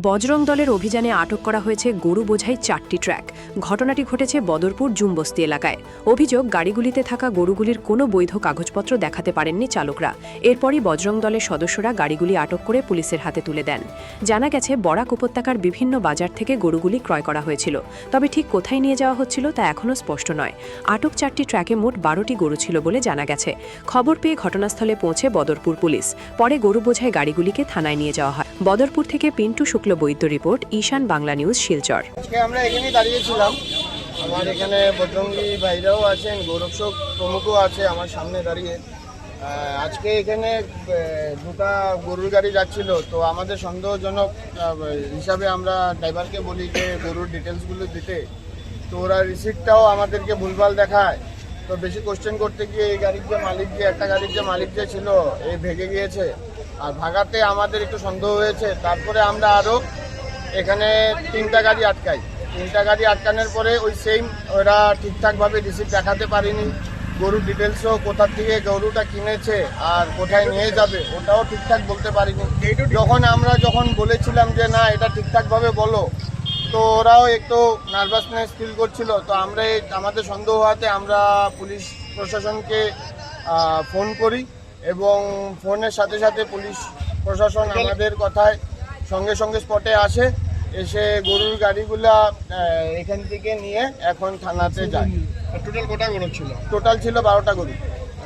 বজরং দলের অভিযানে আটক করা হয়েছে গরু বোঝাই 4টি ট্রাক। ঘটনাটি ঘটেছে বদরপুর জুমবস্তি এলাকায়। অভিযোগ, গাড়িগুলিতে থাকা গরুগুলির কোনো বৈধ কাগজপত্র দেখাতে পারেননি চালকরা। এরপরই বজরং দলের সদস্যরা গাড়িগুলি আটক করে পুলিশের হাতে তুলে দেন। জানা গেছে, বরাক উপত্যকার বিভিন্ন বাজার থেকে গরুগুলি ক্রয় করা হয়েছিল, তবে ঠিক কোথায় নিয়ে যাওয়া হচ্ছিল তা এখনও স্পষ্ট নয়। আটক 4টি ট্রাকে মোট 12টি গরু ছিল বলে জানা গেছে। খবর পেয়ে ঘটনাস্থলে পৌঁছে বদরপুর পুলিশ। পরে গরু বোঝাই গাড়িগুলিকে থানায় নিয়ে যাওয়া হয়। বদরপুর থেকে পিন্টু শুক্লবৈদ্য রিপোর্ট, ঈশান বাংলা নিউজ, শিলচর। আজকে আমরা এখানেই দাঁড়িয়েছিলাম। আমার এখানে বজরঙ্গি ভাইরাও আছেন, গৌরক্ষক প্রমুখও আছে আমার সামনে দাঁড়িয়ে। আজকে এখানে দুটা গরুর গাড়ি যাচ্ছিল, তো আমাদের সন্দেহজনক হিসাবে আমরা ড্রাইভারকে বলি যে গরুর ডিটেলসগুলো দিতে, তো ওরা রিসিপ্টটাও আমাদেরকে ভুলভাল দেখায়। তো বেশি কোশ্চেন করতে গিয়ে এই গাড়ির যে মালিক, যে একটা গাড়ির যে মালিক যে ছিল, এই ভেগে গিয়েছে। আর ভাগাতে আমাদের একটু সন্দেহ হয়েছে। তারপরে আমরা আরও এখানে 3টা গাড়ি আটকাই। 3টা গাড়ি আটকানোর পরে ওই সেম ওরা ঠিকঠাকভাবে রিসিপ্ট দেখাতে পারিনি। গরুর ডিটেলসও কোথা থেকে গরুটা কিনেছে আর কোথায় নিয়ে যাবে ওটাও ঠিকঠাক বলতে পারিনি। যখন বলেছিলাম যে না এটা ঠিকঠাকভাবে বলো, তো ওরাও একটু নার্ভাসনেস ফিল করছিল। তো আমাদের সন্দেহ হওয়াতে আমরা পুলিশ প্রশাসনকে ফোন করি এবং ফোনের সাথে সাথে পুলিশ প্রশাসন আমাদের কথায় সঙ্গে সঙ্গে স্পটে আসে। এসে গরুর গাড়িগুলা এখান থেকে নিয়ে এখন থানাতে যায়। টোটাল কটা গরু ছিল? টোটাল ছিল 12টা গরু।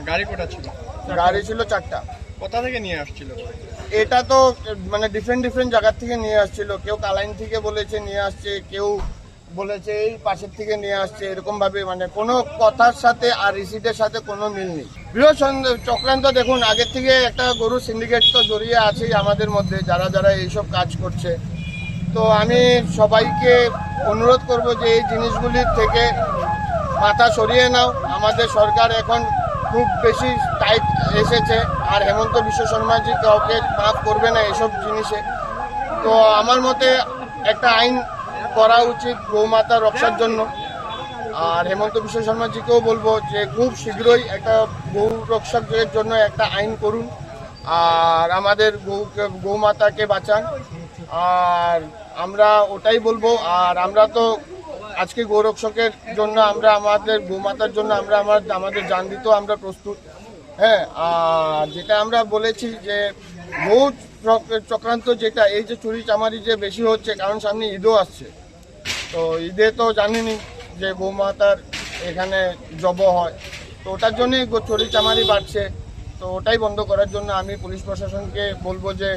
গাড়ি কটা ছিল? গাড়ি ছিল 4টা। কোথা থেকে নিয়ে আসছিল? এটা তো মানে ডিফারেন্ট জায়গা থেকে নিয়ে আসছিল। কেউ কালাইন থেকে বলেছে নিয়ে আসছে, কেউ বলেছে এই পাশের থেকে নিয়ে আসছে। এরকমভাবে মানে কোনো কথার সাথে আর রিসিটের সাথে কোনো মিল নেই। বৃহৎ চক্রান্ত। দেখুন, আগের থেকে একটা গরু সিন্ডিকেট তো জড়িয়ে আছেই আমাদের মধ্যে, যারা এইসব কাজ করছে। তো আমি সবাইকে অনুরোধ করব যে এই জিনিসগুলির থেকে মাথা সরিয়ে নাও। আমাদের সরকার এখন খুব বেশি টাইট এসেছে, আর হেমন্ত বিশ্ব শর্মাজি কাউকে মাফ করবে না এসব জিনিসে। তো আমার মতে একটা আইন করা উচিত গৌমাতা রক্ষার জন্য। আর হেমন্ত বিশ্ব শর্মাজিকেও বলবো যে খুব শীঘ্রই একটা গৌ রক্ষকের জন্য একটা আইন করুন, আর আমাদের গৌমাতাকে বাঁচান। আর আমরা ওটাই বলবো। আর আমরা তো আজকে গৌরক্ষকের জন্য আমরা আমাদের গৌমাতার জন্য আমরা আমাদের জান দিতেও আমরা প্রস্তুত। হ্যাঁ, আর যেটা আমরা বলেছি যে বহু চক্রান্ত, যেটা এই যে চুরি চামারি যে বেশি হচ্ছে, কারণ সামনে ঈদও আসছে। তো ঈদে তো জানিনি যে গৌমাতার এখানে জব হয়, তো ওটার জন্যই চুরি চামারি বাড়ছে। তো ওটাই বন্ধ করার জন্য আমি পুলিশ প্রশাসনকে বলবো যে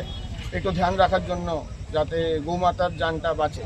একটু ধ্যান রাখার জন্য, যাতে গৌমাতার জানটা বাঁচে।